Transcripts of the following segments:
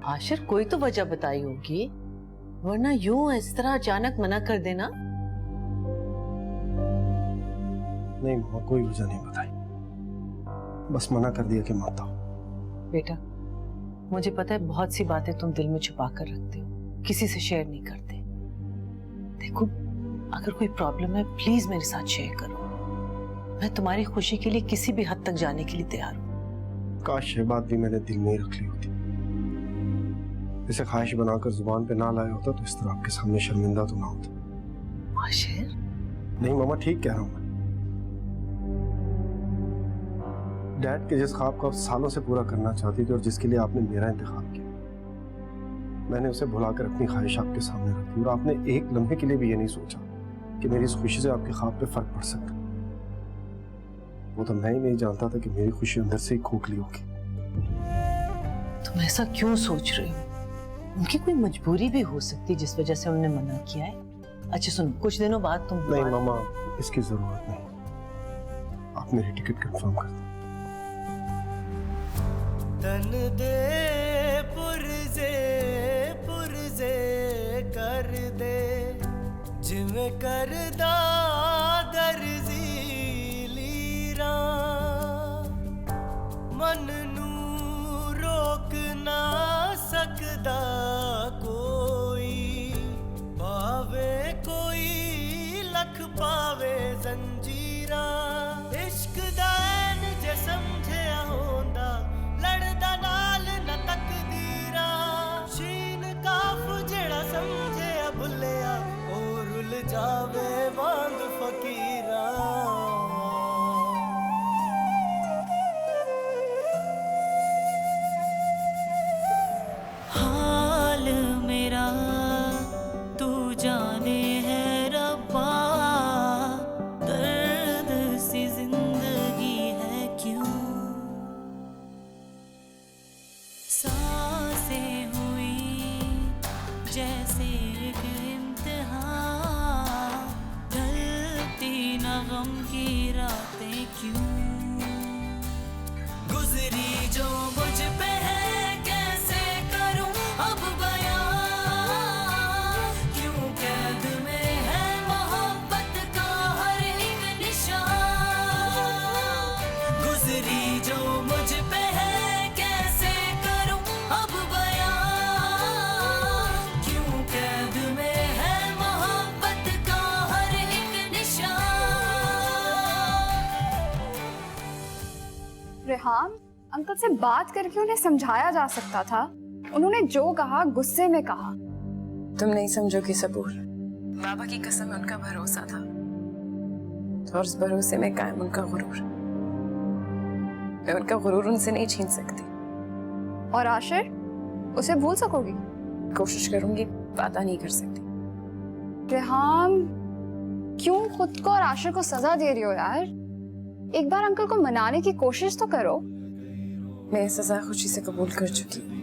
आशिर कोई तो वजह बताई होगी, वरना यूं इस तरह अचानक मना कर देना। नहीं मामा, कोई वजह नहीं बताई, बस मना कर दिया कि मत आओ। बेटा मुझे पता है बहुत सी बातें तुम दिल में छुपा कर रखते हो, किसी से शेयर नहीं करते। देखो अगर कोई प्रॉब्लम है प्लीज मेरे साथ शेयर करो, मैं तुम्हारी खुशी के लिए किसी भी हद तक जाने के लिए तैयार हूँ। काश ये बात भी मैंने दिल में ही रख ली होती, इसे ख्वाहिश बनाकर जुबान पे ना लाया होता तो इस तरह आपके सामने शर्मिंदा तो ना होता। आशिर नहीं मामा, ठीक कह रहा हूँ मैं। डैड के जिस ख्वाब को आप सालों से पूरा करना चाहती थी और जिसके लिए आपने मेरा इंतखाब किया, मैंने उसे भुलाकर अपनी ख्वाहिश आपके सामने रख दी और आपने एक लम्हे के लिए भी ये नहीं सोचा कि मेरी इस खुशी से आपके ख्वाब पे फर्क पड़ सकता। वो तो मैं ही नहीं जानता था कि मेरी खुशी अंदर से ही खोखली होगी। तुम ऐसा क्यों सोच रहे हो? उनकी कोई मजबूरी भी हो सकती जिस वजह से उन्होंने मना किया है। अच्छा सुनो, कुछ दिनों बाद तुम नहीं मामा, इसकी जरूरत नहीं, आप मेरी टिकट कंफर्म कर दो। तन दे पुरजे पुरजे कर दे जिवें करदा दर्जी लीरा, मन नू रोक ना सकदा कोई, पावे कोई लख पावे जंजीरा। इश्क दा ऐन जे समझिया होंदा लड़दा नाल न तकदीरा, शीन काफ जेड़ा समझे भुलिया ओ रुल जावे वांग फकीरा। हाल मेरा तू जाने है रब्बा, दर्द सी जिंदगी है क्यों, सांसें हुई जैसे एक इम्तिहान, ढलती न गम की रातें क्यों, गुजरी जो मुझ पे है कैसे करूं अब बयां, क्यों कैद में है मोहब्बत का हर एक निशान, गुजरी जो मुझ पे है रेहान, अंकल से बात करके उन्हें समझाया जा सकता था। उन्होंने जो कहा गुस्से में कहा। तुम नहीं समझोगी सबूर, बाबा की कसम उनका भरोसा था और उस भरोसे में कायम उनका गुरूर। मैं उनका गुरूर उनसे नहीं छीन सकती। और आशिर, उसे भूल सकोगी? कोशिश करूंगी, वादा नहीं कर सकती। रेहान, क्यों खुद को और आशिर को सजा दे रही हो यार? एक बार अंकल को मनाने की कोशिश तो करो। मैं सजा खुशी से कबूल कर चुकी हूँ।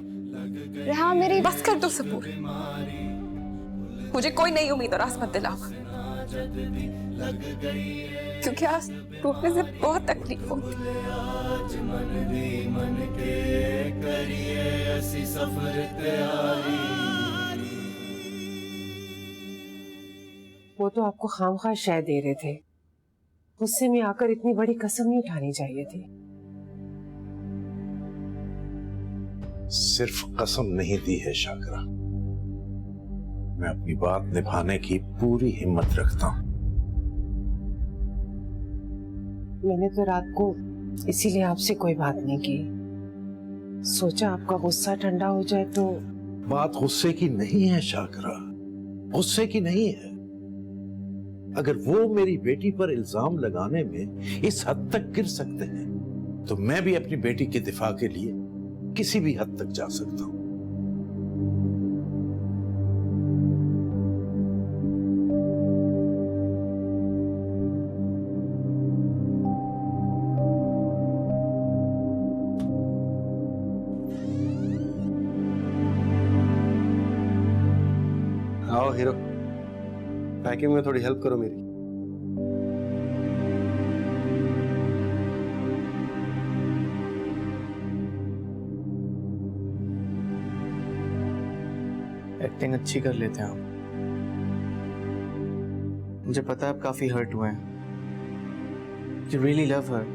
रेहान मेरी बस कर दो सबूर, मुझे कोई नई उम्मीद और आस मत दिलाओ, क्योंकि आज टूटने से बहुत तकलीफ होती। वो तो आपको खामखा शय दे रहे थे, गुस्से में आकर इतनी बड़ी कसम नहीं उठानी चाहिए थी। सिर्फ कसम नहीं दी है शाकरा, मैं अपनी बात निभाने की पूरी हिम्मत रखता हूं। मैंने तो रात को इसीलिए आपसे कोई बात नहीं की, सोचा आपका गुस्सा ठंडा हो जाए तो। बात गुस्से की नहीं है शाकरा, गुस्से की नहीं है। अगर वो मेरी बेटी पर इल्जाम लगाने में इस हद तक गिर सकते हैं तो मैं भी अपनी बेटी के दिफा के लिए किसी भी हद तक जा सकता हूं। आओ हीरो, पैकिंग में थोड़ी हेल्प करो मेरी। एक्टिंग अच्छी कर लेते हैं आप। मुझे पता है आप काफी हर्ट हुए हैं। You really love her।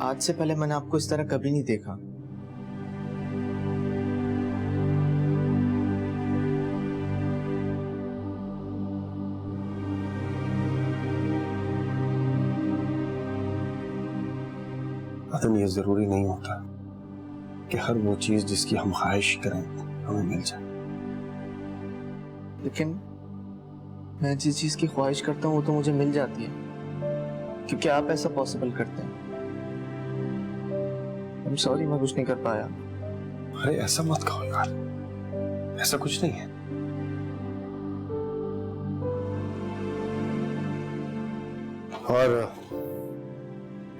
आज से पहले मैंने आपको इस तरह कभी नहीं देखा। अदन, ये जरूरी नहीं होता कि हर वो चीज जिसकी हम ख्वाहिश करें हमें मिल जाए। लेकिन मैं जिस चीज की ख्वाहिश करता हूँ वो तो मुझे मिल जाती है, क्योंकि आप ऐसा पॉसिबल करते हैं। I'm sorry, मैं कुछ नहीं कर पाया। अरे ऐसा मत कहो यार, ऐसा कुछ नहीं है। और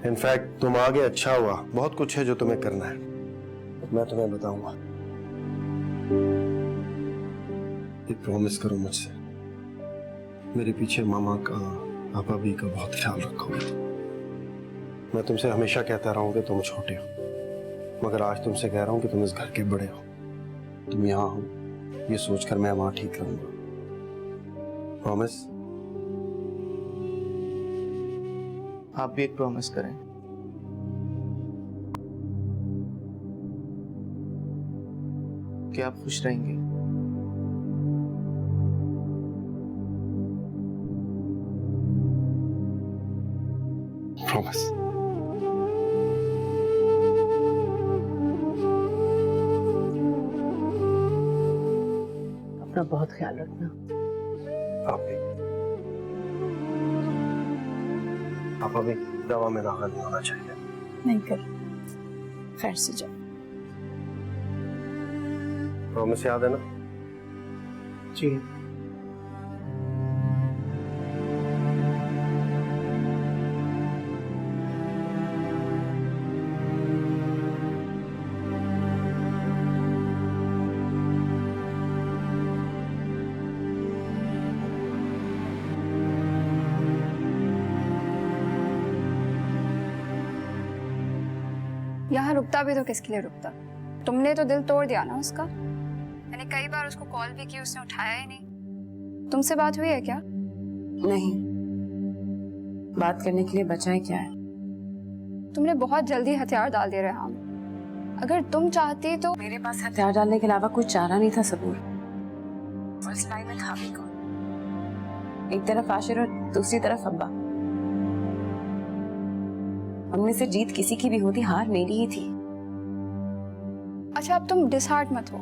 इनफैक्ट तुम आगे अच्छा हुआ, बहुत कुछ है जो तुम्हें करना है, मैं तुम्हें बताऊंगा। एक प्रॉमिस करो मुझसे, मेरे पीछे मामा का, पापा भी का बहुत ख्याल रखोगे। मैं तुमसे हमेशा कहता रहा हूं कि तुम छोटे हो, मगर आज तुमसे कह रहा हूं कि तुम इस घर के बड़े हो। तुम यहाँ हो ये सोचकर मैं वहां ठीक रहूंगा। प्रॉमिस? आप भी एक प्रॉमिस करें। कि आप खुश रहेंगे। प्रॉमिस। अपना बहुत ख्याल रखना। आप भी। आप अभी दवा में दाखिल नहीं होना चाहिए। नहीं कर, खैर से जाओ। प्रॉमिस याद है ना? जी। यहाँ रुकता भी तो किसके लिए रुकता? तुमने तो दिल तोड़ दिया ना उसका। मैंने कई बार उसको कॉल भी की, उसने उठाया ही नहीं। तुमसे बात हुई है क्या? नहीं, बात करने के लिए बचा ही क्या है? तुमने बहुत जल्दी हथियार डाल दिए रेहान। अगर तुम चाहती तो मेरे पास हथियार डालने के अलावा कोई चारा नहीं था सबूर। और इस लड़ाई में था भी कौन? एक तरफ आशिर और दूसरी तरफ अब्बा। हमने से जीत किसी की भी होती, हार मेरी ही थी। अच्छा, अब तुम डिसहार्ट मत हो।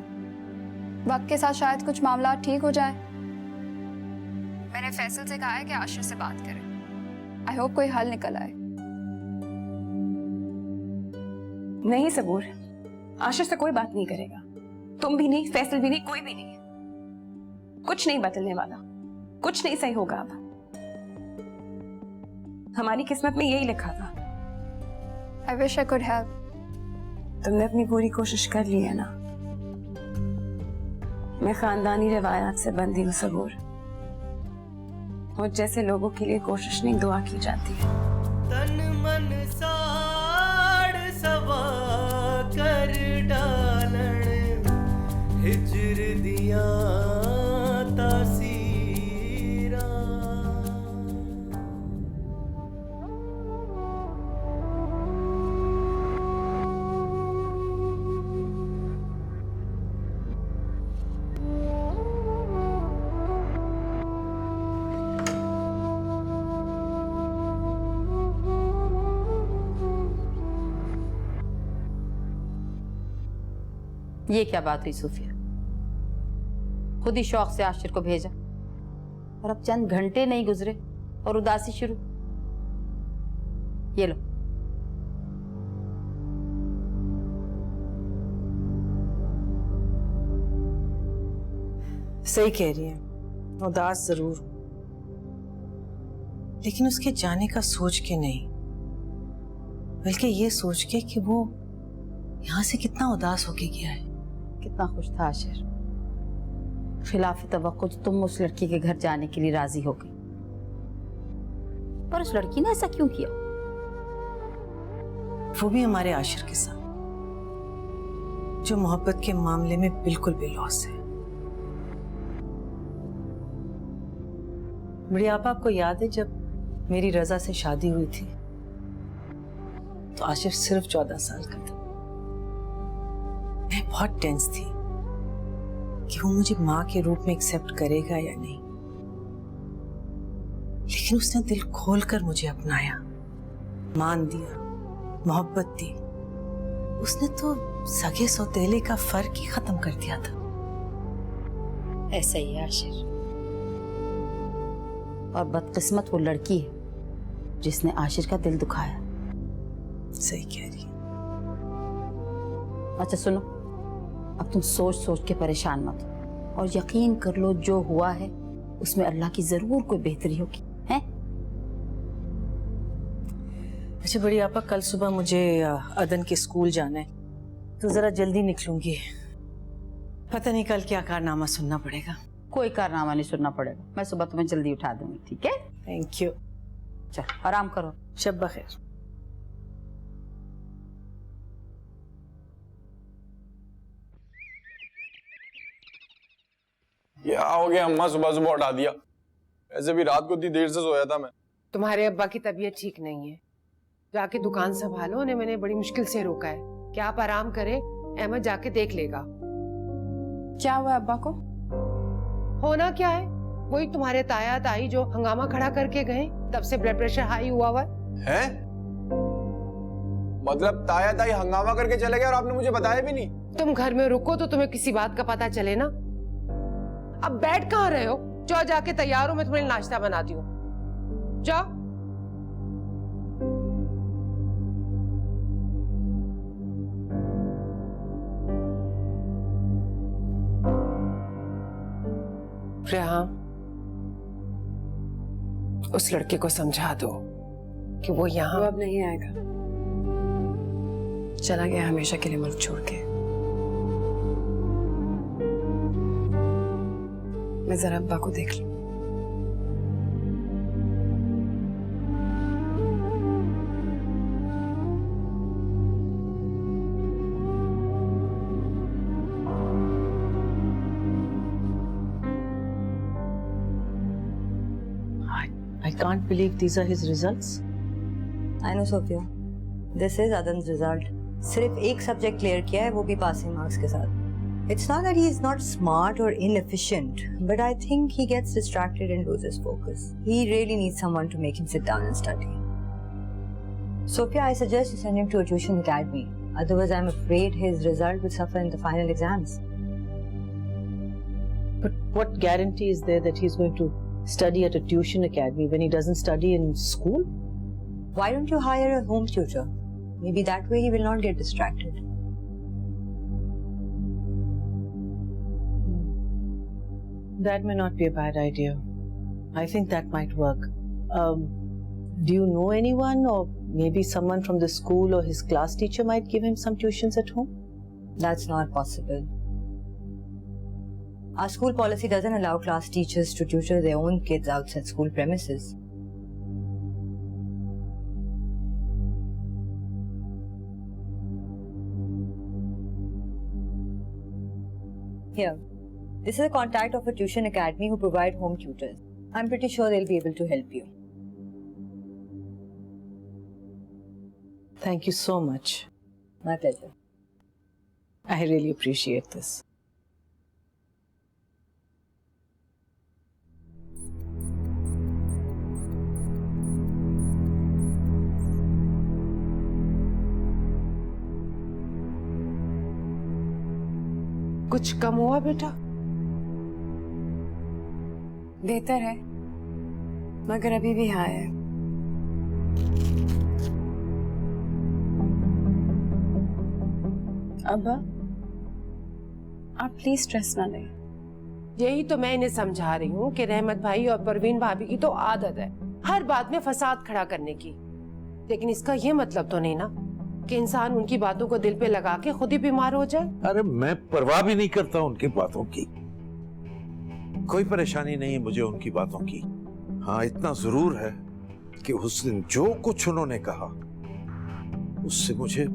वक्त के साथ शायद कुछ मामला ठीक हो जाए। मैंने फैसल से कहा है कि आशिर से बात करें। आई होप कोई हल निकल आए। नहीं सबूर, आशिर से कोई बात नहीं करेगा। तुम भी नहीं, फैसल भी नहीं, कोई भी नहीं। कुछ नहीं बदलने वाला, कुछ नहीं सही होगा। अब हमारी किस्मत में यही लिखा था। I wish I could help. तुमने अपनी पूरी कोशिश कर ली है ना। मैं खानदानी रिवायात से बंधी हूँ सबूर। मुझ जैसे लोगों के लिए कोशिश नहीं, दुआ की जाती है। तन मन साड़ सवा कर डालन हिजर दिया तासीरा। ये क्या बात हुई सूफिया? खुद ही शौक से आशिर को भेजा और अब चंद घंटे नहीं गुजरे और उदासी शुरू। ये लो। सही कह रही है, उदास जरूर, लेकिन उसके जाने का सोच के नहीं, बल्कि ये सोच के कि वो यहाँ से कितना उदास होके गया है। कितना खुश था आशिर। खिलाफ तवक्को तुम उस लड़की के घर जाने के लिए राजी हो गई, पर उस लड़की ने ऐसा क्यों किया? वो भी हमारे आशिर के साथ। जो मोहब्बत के मामले में बिल्कुल भी लॉस है। बढ़िया, आपको याद है जब मेरी रजा से शादी हुई थी तो आशिफ सिर्फ 14 साल का था। मैं बहुत टेंस थी कि वो मुझे माँ के रूप में एक्सेप्ट करेगा या नहीं, लेकिन उसने दिल खोलकर मुझे अपनाया, मान दिया, मोहब्बत दी। उसने तो सगे सौतेले का फर्क ही खत्म कर दिया था। ऐसा ही है आशिर। और बदकिस्मत वो लड़की है जिसने आशिर का दिल दुखाया। सही कह रही है। अच्छा सुनो, अब तुम सोच सोच के परेशान मत हो और यकीन कर लो जो हुआ है उसमें अल्लाह की जरूर कोई बेहतरी होगी, हैं? अच्छा बड़ी आपा, कल सुबह मुझे अदन के स्कूल जाना है तो जरा जल्दी निकलूंगी। पता नहीं कल क्या कारनामा सुनना पड़ेगा। कोई कारनामा नहीं सुनना पड़ेगा, मैं सुबह तुम्हें जल्दी उठा दूंगी, ठीक है? Thank you. चल आराम करो। शब बखैर। क्या हो गया अम्मा, सुबह सुबह उठा दिया? ऐसे भी रात को इतनी देर से सोया था मैं। तुम्हारे अब्बा की तबीयत ठीक नहीं है, जाके दुकान संभालो। उन्हें मैंने बड़ी मुश्किल से रोका है कि आप आराम करें, अहमद जाके देख लेगा। क्या हुआ अब्बा को? होना क्या है, वही तुम्हारे ताया ताई जो हंगामा खड़ा करके गए, तब से ब्लड प्रेशर हाई हुआ हुआ है। मतलब ताया ताई हंगामा करके चले गए और आपने मुझे बताया भी नहीं? तुम घर में रुको तो तुम्हें किसी बात का पता चले ना। अब बैठ कहाँ रहे हो? जाओ जाके तैयार हो, मैं तुम्हें नाश्ता बनाती हूँ। जाओ। रेहान, उस लड़के को समझा दो कि वो यहाँ अब नहीं आएगा, चला गया हमेशा के लिए मुल्क छोड़ के। मैं जरा अब्बा को देख लूं। I can't believe these are his results. I know Sophia. This is Adan's result. सिर्फ एक सब्जेक्ट क्लियर किया है, वो भी पासिंग मार्क्स के साथ। It's not that he is not smart or inefficient, but I think he gets distracted and loses focus. He really needs someone to make him sit down and study. Sophia, I suggest you send him to a tuition academy. Otherwise, I'm afraid his result will suffer in the final exams. But what guarantee is there that he's going to study at a tuition academy when he doesn't study in school? Why don't you hire a home tutor? Maybe that way he will not get distracted. That may not be a bad idea. I think that might work. Do you know anyone, or maybe someone from the school or his class teacher might give him some tuitions at home? That's not possible. Our school policy doesn't allow class teachers to tutor their own kids outside school premises. Here, this is a contact of a tuition academy who provide home tutors. I'm pretty sure they'll be able to help you. Thank you so much. My pleasure. I really appreciate this. कुछ कम हुआ बेटा? बेहतर है, मगर अभी भी high है। अब्बा, आप प्लीज स्ट्रेस ना लें। यही तो मैं इन्हें समझा रही हूँ कि रहमत भाई और परवीन भाभी की तो आदत है हर बात में फसाद खड़ा करने की, लेकिन इसका ये मतलब तो नहीं ना कि इंसान उनकी बातों को दिल पे लगा के खुद ही बीमार हो जाए। अरे मैं परवाह भी नहीं करता उनकी बातों की, कोई परेशानी नहीं है मुझे उनकी बातों की। हाँ, इतना जरूर है कि उस दिन जो कुछ उन्होंने कहा उससे मुझे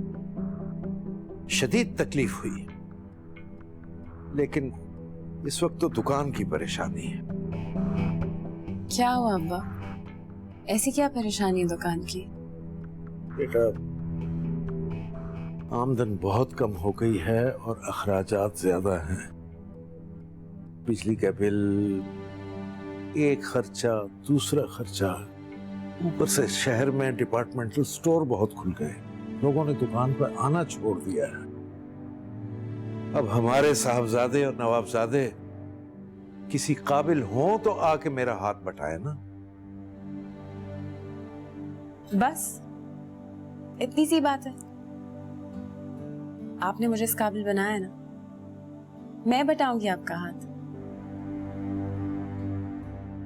शदीद तकलीफ हुई। लेकिन इस वक्त तो दुकान की परेशानी है। क्या हुआ अब्बा? ऐसी क्या परेशानी है दुकान की? बेटा, आमदन बहुत कम हो गई है और अखराजात ज्यादा हैं। बिजली का बिल, एक खर्चा दूसरा खर्चा, ऊपर से शहर में डिपार्टमेंटल स्टोर बहुत खुल गए, लोगों ने दुकान पर आना छोड़ दिया है। अब हमारे साहबजादे और नवाबजादे किसी काबिल हों तो आके मेरा हाथ बटाए ना। बस इतनी सी बात है? आपने मुझे इस काबिल बनाया ना, मैं बटाऊंगी आपका हाथ।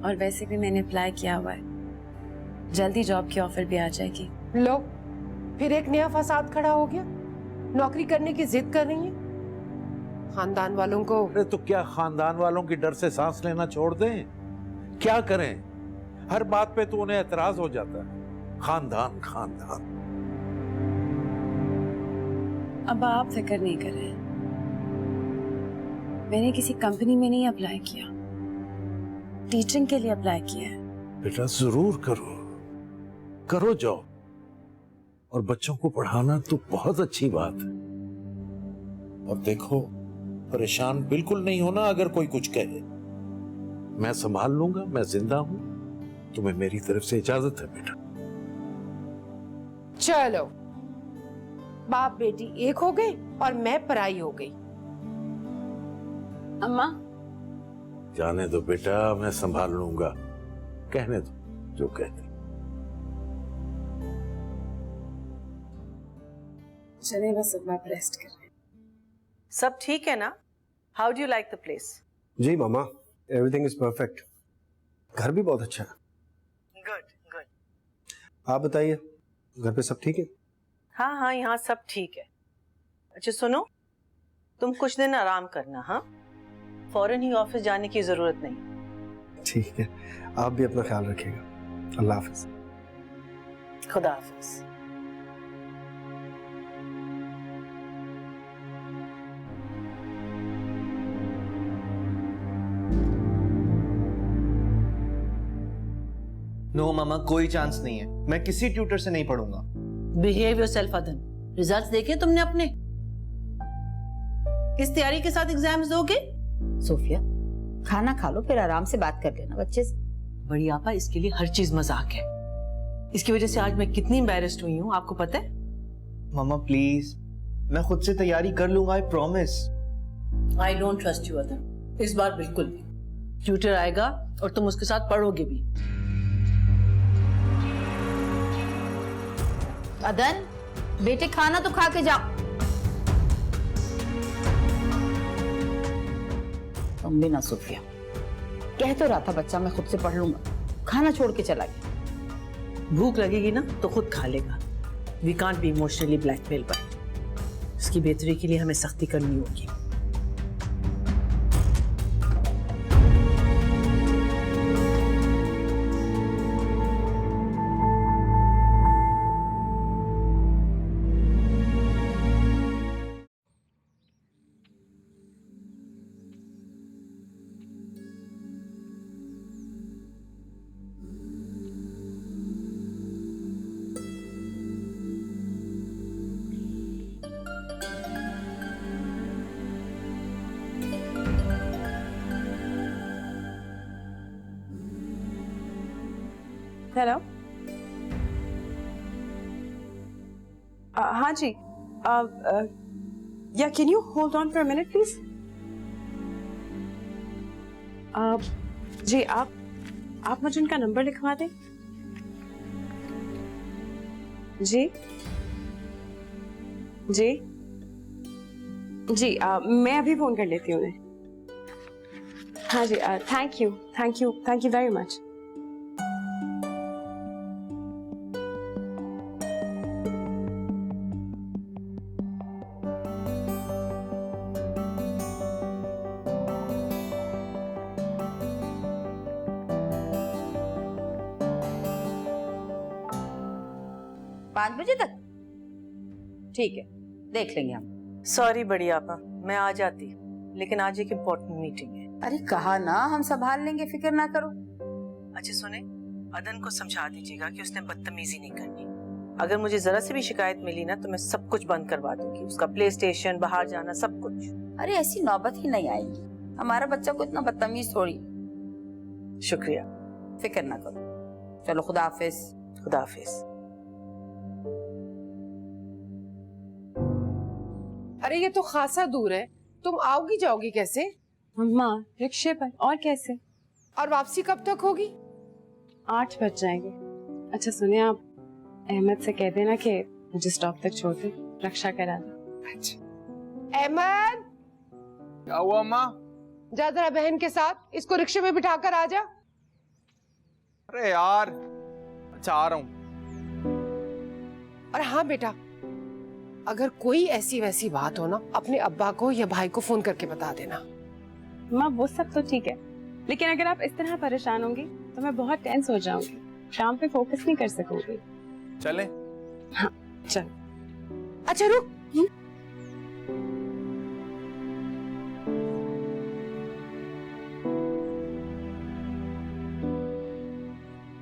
और वैसे भी मैंने अप्लाई किया हुआ है, जल्दी जॉब की ऑफर भी आ जाएगी। लो, फिर एक नया फसाद खड़ा हो गया। नौकरी करने की जिद कर रही है। खानदान वालों को। अरे तो क्या खानदान वालों की डर से सांस लेना छोड़ दें? क्या करें? हर बात पे तो उन्हें एतराज हो जाता है। खानदान खानदान। अब आप फिक्र नहीं कर रहे। मैंने किसी कंपनी में नहीं अप्लाई किया, टीचिंग के लिए अप्लाई किया है। बेटा जरूर करो, करो जॉब। और बच्चों को पढ़ाना तो बहुत अच्छी बात है। और देखो, परेशान बिल्कुल नहीं होना अगर कोई कुछ कहे। मैं संभाल लूंगा, मैं जिंदा हूं। तुम्हें मेरी तरफ से इजाजत है बेटा। चलो, बाप बेटी एक हो गए और मैं पराई हो गई। अम्मा, जाने दो बेटा, मैं संभाल लूंगा। कहने दो जो कहते। चले बस अब आप रेस्ट कर रहे हैं। सब ठीक है ना? How do you like the place? जी मामा, एवरीथिंग इज परफेक्ट। घर भी बहुत अच्छा है। Good good. आप बताइए, घर पे सब ठीक है? हाँ हाँ, यहाँ सब ठीक है। अच्छा सुनो, तुम कुछ दिन आराम करना। हाँ, फौरन ही ऑफिस जाने की जरूरत नहीं। ठीक है, आप भी अपना ख्याल रखिएगा। अल्लाह हाफिज। खुदा हाफिज। नो मामा, कोई चांस नहीं है। मैं किसी ट्यूटर से नहीं पढ़ूंगा। बिहेव योरसेल्फ अदन। रिजल्ट्स देखे तुमने अपने? इस तैयारी के साथ एग्जाम्स दोगे? सोफिया, खाना खा लो, फिर आराम से बात कर लेना बच्चे से। बड़ी आपा, इसके लिए हर चीज मजाक है। इसकी वजह से आज मैं कितनी एम्बैरेस्ड हुई हूँ, आपको पता है? मामा प्लीज, मैं खुद से तैयारी कर लूंगा, I promise. I don't trust you अदन, इस बार बिल्कुल नहीं। ट्यूटर आएगा और तुम उसके साथ पढ़ोगे भी। अदन, बेटे खाना तो खा के जाओ। तुम भी ना सोफिया, कह तो रहा था बच्चा मैं खुद से पढ़ लूंगा, खाना छोड़ के चला गया। भूख लगेगी ना तो खुद खा लेगा। We can't be emotionally blackmail by. उसकी बेहतरी के लिए हमें सख्ती करनी होगी। हेलो, हाँ जी, yeah can you hold on for a minute please? जी, आप मुझे उनका नंबर लिखवा दें। जी जी जी, मैं अभी फोन कर लेती हूँ उन्हें। हाँ जी, thank you thank you thank you very much. पाँच बजे तक ठीक है, देख लेंगे हम। सॉरी बड़ी आपा, मैं आ जाती। लेकिन आज एक इम्पोर्टेंट मीटिंग है। अरे कहा ना हम संभाल लेंगे, फिक्र ना करो। अच्छा सुने, अदन को समझा दीजिएगा कि उसने बदतमीजी नहीं करनी। अगर मुझे जरा से भी शिकायत मिली ना तो मैं सब कुछ बंद करवा दूंगी, उसका प्ले स्टेशन, बाहर जाना, सब कुछ। अरे ऐसी नौबत ही नहीं आएगी, हमारा बच्चा को इतना बदतमीज थोड़ी। शुक्रिया। फिक्र ना करो। चलो खुदा हाफिज। खुदा हाफिज। अरे ये तो खासा दूर है, तुम आओगी जाओगी कैसे? अम्मा रिक्शे पर, और कैसे? और वापसी कब तक होगी? 8 बज जाएंगे। अच्छा सुनिए, आप अहमद से कह देना कि मुझे स्टॉप तक छोड़ दे, रक्षा करा दे। अच्छा। अहमद, क्या हुआ अम्मा? जा जरा बहन के साथ इसको रिक्शे में बिठा कर आ जा। अरे यार, अच्छा आ रहा हूँ। और हाँ बेटा, अगर कोई ऐसी वैसी बात हो ना, अपने अब्बा को या भाई को फोन करके बता देना। माँ वो सब तो ठीक है, लेकिन अगर आप इस तरह परेशान होंगी तो मैं बहुत टेंस हो जाऊंगी, शाम पे फोकस नहीं कर सकूंगी। चलें? हाँ चल। अच्छा रुक,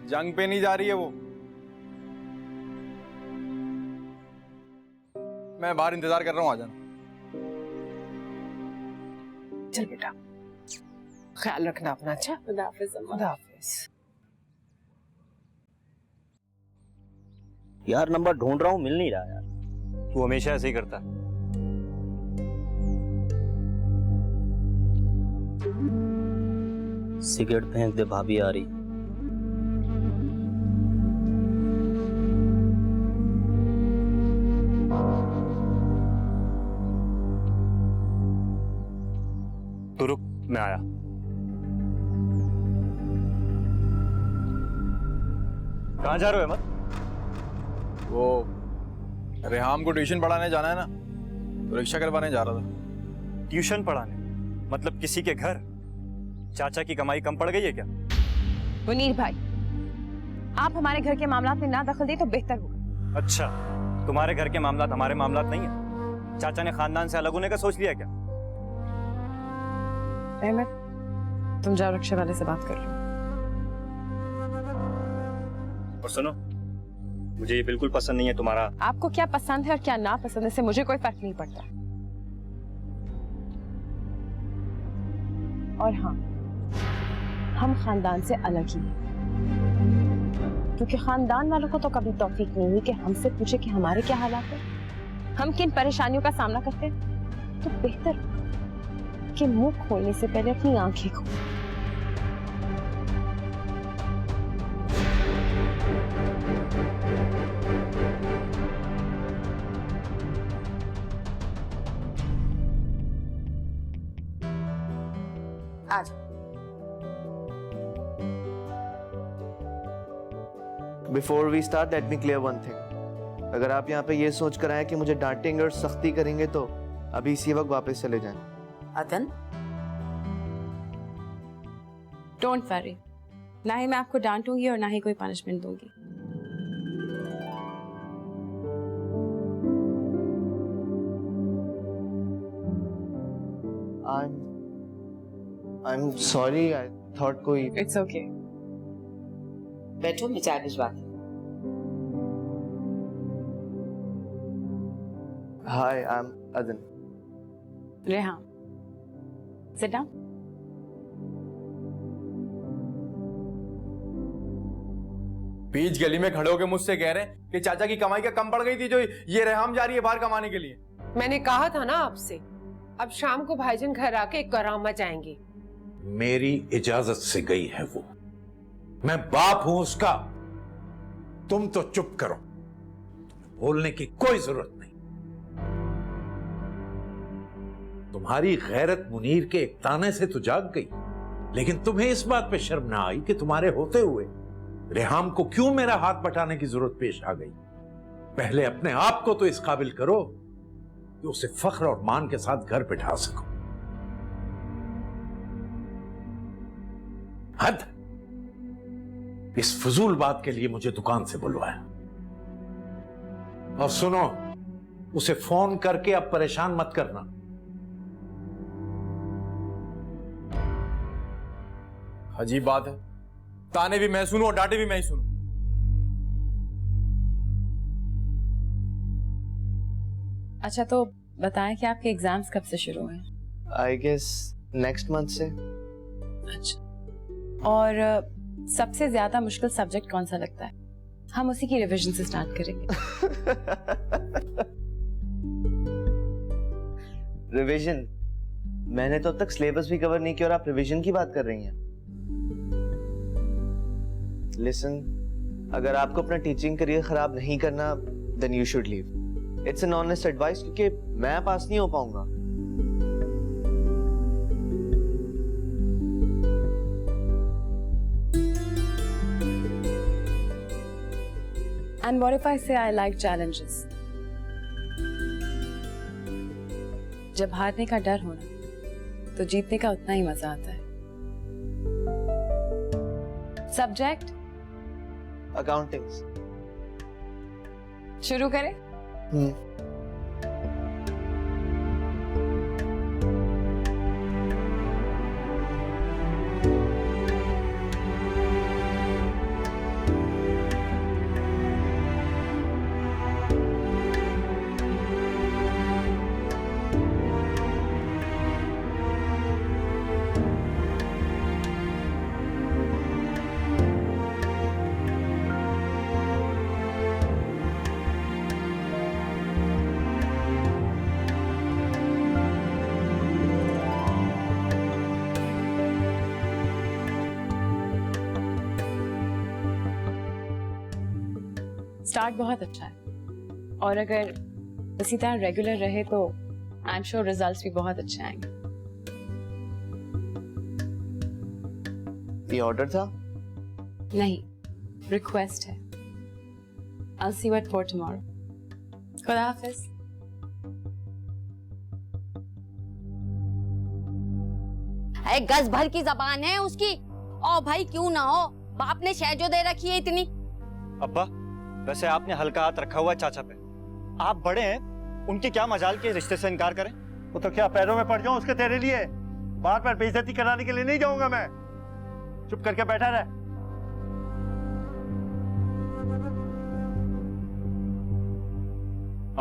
जंग पे नहीं जा रही है वो। मैं बाहर इंतजार कर रहा हूँ, आ जाना। चल बेटा, ख्याल रखना अपना। अच्छा, खुदा हाफिज अम्मा। खुदा हाफिज। यार नंबर ढूंढ रहा हूँ, मिल नहीं रहा यार। तू हमेशा ऐसे ही करता है। सिगरेट फेंक दे, भाभी आ रही। तो रुक, मैं आया। कहाँ जा रहे हो अहमद? वो रेहाम को ट्यूशन पढ़ाने जाना है ना, तो रिक्शा करवाने जा रहा था। ट्यूशन पढ़ाने? मतलब किसी के घर? चाचा की कमाई कम पड़ गई है क्या? मुनीर भाई, आप हमारे घर के मामलात में ना दखल दे तो बेहतर होगा। अच्छा, तुम्हारे घर के मामलात हमारे मामलात नहीं है? चाचा ने खानदान से अलग होने का सोच लिया क्या? अहमद, तुम जाओ रिक्शे वाले से बात कर लो। और सुनो, मुझे ये बिल्कुल पसंद नहीं है तुम्हारा। आपको क्या पसंद है और क्या ना पसंद है, इससे मुझे कोई फर्क नहीं पड़ता। और हाँ, हम खानदान से अलग ही हैं, क्योंकि खानदान वालों को तो कभी तौफीक नहीं हुई कि हमसे पूछे कि हमारे क्या हालात है, हम किन परेशानियों का सामना करते हैं। तो बेहतर कि मुंह खोलने से पहले अपनी आंखें खोलें। आज before we start let me clear one thing. अगर आप यहाँ पे ये सोच कर आए कि मुझे डांटेंगे और सख्ती करेंगे तो अभी इसी वक्त वापस चले जाएं। अदन, डोंट वरी, ना ही मैं आपको डांटूंगी और ना ही कोई पनिशमेंट दूंगी। I'm sorry, I thought कोई। It's okay. बैठो, मैं चाय भिजवाती हूँ। Hi, I'm Adan. Rehan, sit down. बीच गली में खड़े होकर मुझसे कह रहे हैं कि चाचा की कमाई क्या कम पड़ गई थी जो ये रेहाम जा रही है बाहर कमाने के लिए। मैंने कहा था ना आपसे, अब शाम को भाईजान घर आके एक करामा जाएंगे। मेरी इजाजत से गई है वो, मैं बाप हूं उसका। तुम तो चुप करो, बोलने की कोई जरूरत नहीं। तुम्हारी गैरत मुनीर के एक ताने से तो जाग गई, लेकिन तुम्हें इस बात पे शर्म ना आई कि तुम्हारे होते हुए रेहाम को क्यों मेरा हाथ बटाने की जरूरत पेश आ गई। पहले अपने आप को तो इस काबिल करो कि उसे फख्र और मान के साथ घर बिठा सको। हद, इस फजूल बात के लिए मुझे दुकान से बुलवाया। और सुनो, उसे फोन करके अब परेशान मत करना। अजीब बात है, ताने भी मैं सुनूं और डांटे भी मैं ही सुनूं। अच्छा तो बताएं कि आपके एग्जाम्स कब से शुरू हैं? आई गेस नेक्स्ट मंथ से। अच्छा, और सबसे ज्यादा मुश्किल सब्जेक्ट कौन सा लगता है? हम उसी की रिवीजन से स्टार्ट करेंगे। रिवीजन? मैंने तो अब तक सिलेबस भी कवर नहीं किया और आप रिवीजन की बात कर रही हैं। लिसन, अगर आपको अपना टीचिंग करियर खराब नहीं करना then you should leave. It's an honest advice, क्योंकि मैं पास नहीं हो पाऊंगा। And what if I say I like challenges? जब हारने का डर हो ना, तो जीतने का उतना ही मजा आता है। सब्जेक्ट? अकाउंटिंग्स। शुरू करें? स्टार्ट बहुत अच्छा है, और अगर इसी तरह रेगुलर रहे तो आई एम श्योर रिजल्ट्स भी बहुत अच्छे आएंगे। ये ऑर्डर था? नहीं, रिक्वेस्ट है। I'll see you at 4 tomorrow. खुदा हाफिज। अरे गज भर की जबान है उसकी। ओ भाई क्यों ना हो, बाप ने शह जो दे रखी है इतनी। अब्बा, वैसे आपने हल्का हाथ रखा हुआ है चाचा पे। आप बड़े हैं, उनकी क्या मजाल के रिश्ते से इनकार करें? वो तो क्या पैरों में पड़ जाऊं उसके तेरे लिए? बार बार बेइज्जती कराने के लिए नहीं जाऊंगा मैं। चुप करके बैठा रह।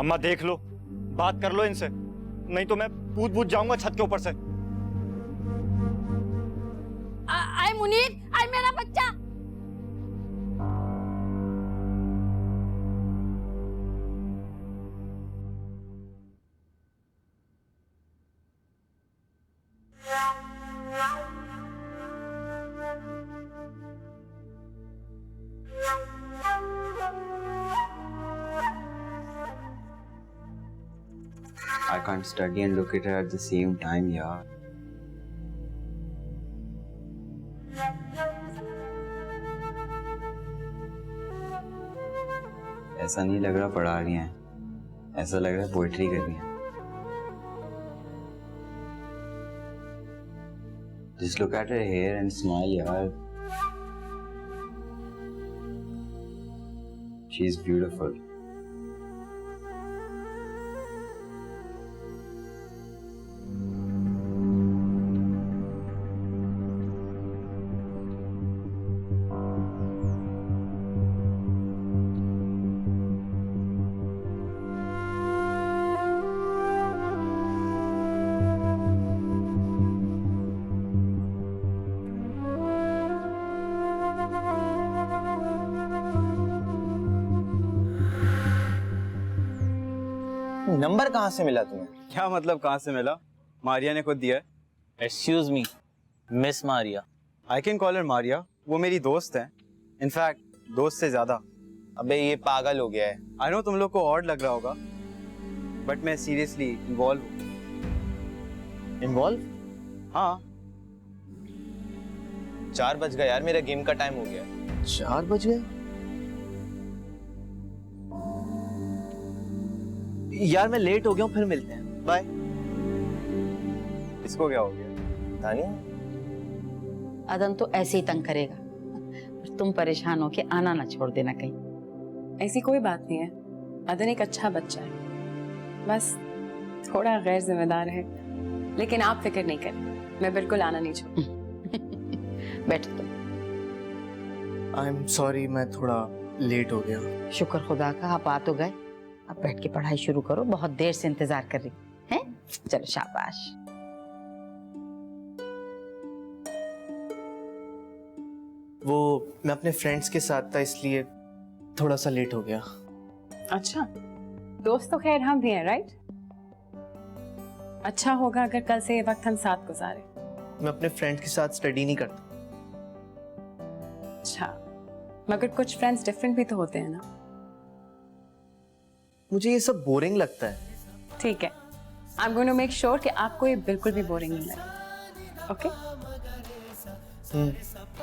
अम्मा देख लो, बात कर लो इनसे, नहीं तो मैं कूद जाऊंगा छत के ऊपर से। आए मुनीर, आए मेरा बच्चा। I can't study and look at her at the same time, यार। ऐसा नहीं लग रहा पढ़ा रही हैं, ऐसा लग रहा है पोएट्री कर रही हैं। Just look at her hair and smile, यार। She's beautiful. नंबर कहाँ से मिला तुम्हें? क्या मतलब कहाँ से मिला? मारिया ने खुद दिया है। Excuse me, miss Maria. I can call her Maria, वो मेरी दोस्त है। इनफैक्ट दोस्त से ज्यादा। अबे ये पागल हो गया है। आई नो तुम लोग को ऑड लग रहा होगा, बट मैं सीरियसली इन्वॉल्व हूँ। इन्वॉल्व? हाँ। 4 बज गया यार, मेरा गेम का टाइम हो गया। 4 बज गए? यार मैं लेट हो गया हूँ, फिर मिलते हैं। बाय। इसको क्या हो गया? तानिया? अदन तो ऐसे ही तंग करेगा, और तुम परेशान हो के आना ना छोड़ देना कहीं। ऐसी कोई बात नहीं है, अदन एक अच्छा बच्चा है, बस थोड़ा गैर जिम्मेदार है, लेकिन आप फिक्र नहीं करें, मैं बिल्कुल आना नहीं छोड़ूंगी। बैठो तुम। आई एम सॉरी, मैं थोड़ा लेट हो गया। शुक्र खुदा का आप आ तो गए। अब बैठ के पढ़ाई शुरू करो, बहुत देर से इंतजार कर रही हैं। चलो शाबाश। वो मैं अपने फ्रेंड्स के साथ था इसलिए थोड़ा सा लेट हो गया। अच्छा, दोस्त तो खैर हम भी हैं, राइट? अच्छा होगा अगर कल से ये वक्त हम साथ गुजारे। मैं अपने फ्रेंड्स के साथ स्टडी नहीं करता। अच्छा, मगर कुछ फ्रेंड्स डिफरेंट भी तो होते हैं ना। मुझे ये सब बोरिंग लगता है। ठीक है, I am going to make sure कि आपको ये बिल्कुल भी बोरिंग नहीं लगे। ओके?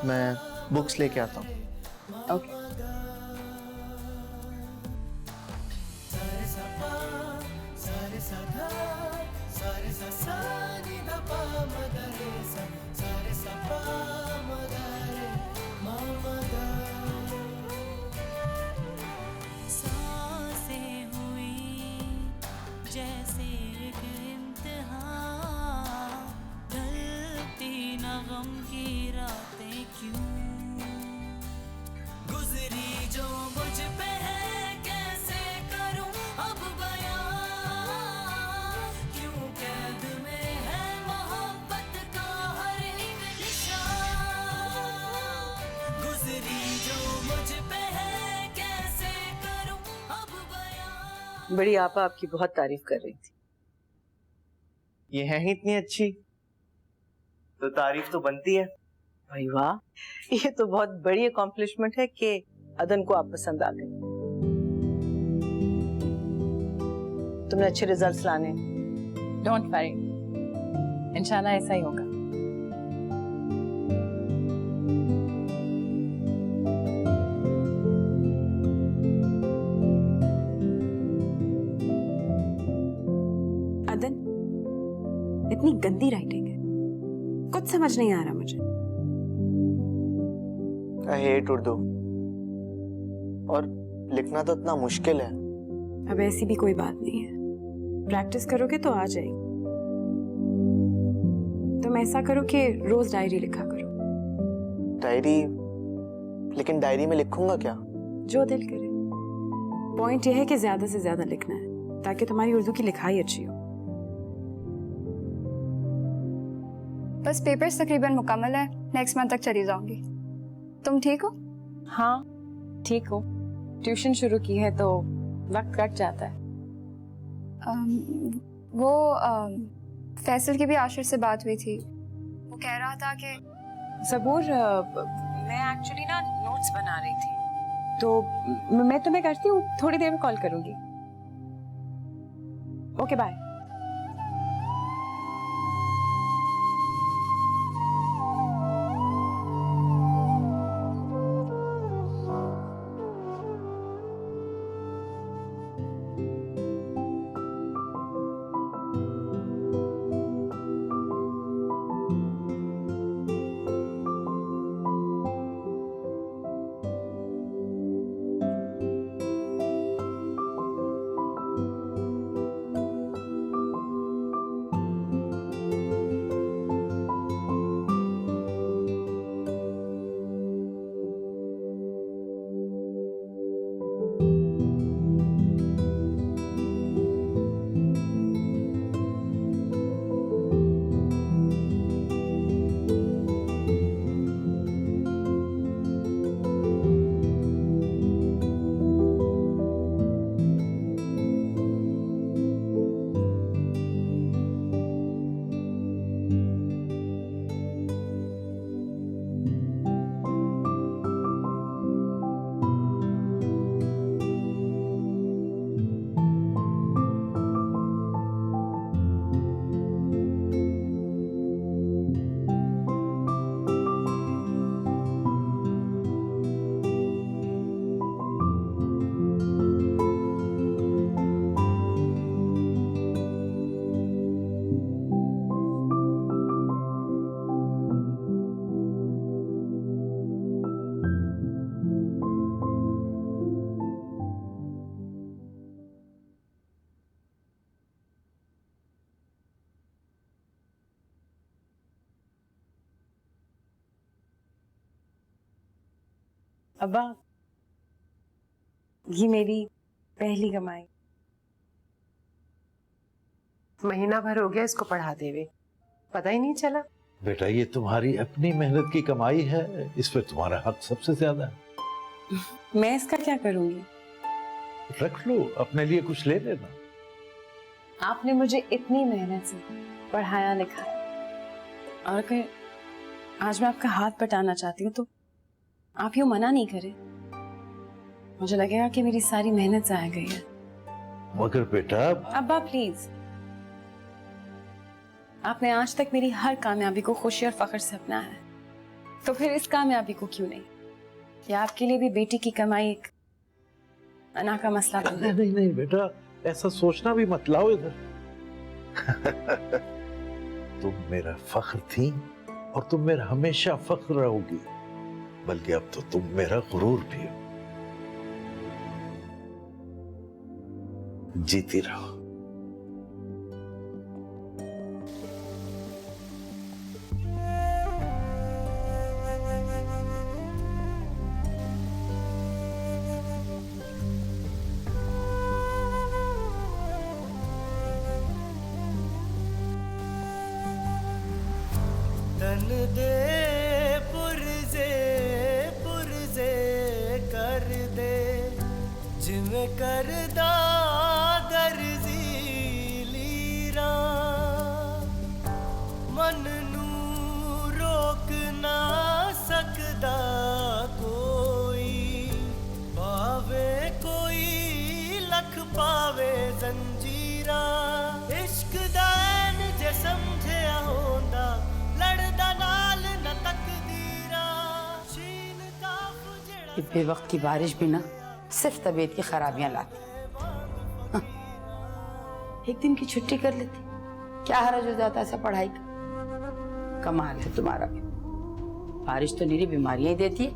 मैं बुक्स लेके आता हूँ। ओके। सांसें हुई जैसे एक इम्तिहान, ढलती न गम की रातें क्यों गुजरी जो मुझ पे है, कैसे करूं अब बयां, क्यों कैद में है मोहब्बत का हर एक निशान, गुजरी जो मुझ पे है, कैसे करूं अब बयां। बड़ी आपा आपकी बहुत तारीफ कर रही थी। ये है ही इतनी अच्छी तो तारीफ तो बनती है। भाई वाह, ये तो बहुत बड़ी अकॉम्प्लिशमेंट है कि अदन को आप पसंद आ गए। तुमने अच्छे रिजल्ट्स लाने। डोंट वरी, इंशाल्लाह ऐसा ही होगा। अदन, इतनी गंदी राइटिंग है, कुछ समझ नहीं आ रहा मुझे। आई हेट उर्दू, और लिखना तो इतना मुश्किल है। अब ऐसी भी कोई बात नहीं है, प्रैक्टिस करोगे तो आ जाएगी। तुम ऐसा करो कि रोज डायरी लिखा करो। डायरी? लेकिन डायरी में लिखूंगा क्या? जो दिल करे। पॉइंट यह है कि ज्यादा से ज्यादा लिखना है ताकि तुम्हारी उर्दू की लिखाई अच्छी हो। बस पेपर्स तकरीबन मुकम्मल है, नेक्स्ट मंथ तक चली जाऊंगी। तुम ठीक हो? हाँ ठीक हो। ट्यूशन शुरू की है तो वक्त कट जाता है। वो फैसल की भी आशिर से बात हुई थी। वो कह रहा था कि सबूर, मैं एक्चुअली ना नोट्स बना रही थी, तो मैं तुम्हें करती हूँ, थोड़ी देर में कॉल करूंगी। Okay bye. अब्बा, ये मेरी पहली कमाई। महीना भर हो गया इसको पढ़ाते हुए, पता ही नहीं चला। बेटा ये तुम्हारी अपनी मेहनत की कमाई है, इस पर तुम्हारा हक सबसे ज्यादा है। मैं इसका क्या करूंगी? रख लो, अपने लिए कुछ ले लेना। आपने मुझे इतनी मेहनत से पढ़ाया लिखाया, और अगर आज मैं आपका हाथ बटाना चाहती हूँ तो आप यूँ मना नहीं करें। मुझे लगेगा कि मेरी सारी मेहनत जाया गई है। मगर बेटा अब्बा प्लीज, आपने आज तक मेरी हर कामयाबी को खुशी और फख्र से अपनाया है, तो फिर इस कामयाबी को क्यों नहीं? या आपके लिए भी बेटी की कमाई एक अना का मसला बन गया? नहीं नहीं बेटा, ऐसा सोचना भी मत लाओ इधर। तुम मेरा फख्र थी और तुम मेरा हमेशा फख्र रहोगी, बल्कि अब तो तुम मेरा गुरूर भी हो। जीती रहो। तन दे पुरजे पुरजे कर दे जिवें करदा दर्जी लीरा मन नू रोक ना सकदा कोई, पावे कोई लख पावे जंजीरा। इश्क दा ऐन जे समझिया होंदा लड़दा नाल न तकदीरा। शीन काफ जेड़ा बेवक्त की बारिश भी ना सिर्फ तबीयत की खराबियां लाती। हाँ, एक दिन की छुट्टी कर लेती, क्या हर्ज हो जाता ऐसा पढ़ाई का। कमाल है तुम्हारा भी, बारिश तो निरी बीमारियां ही देती है।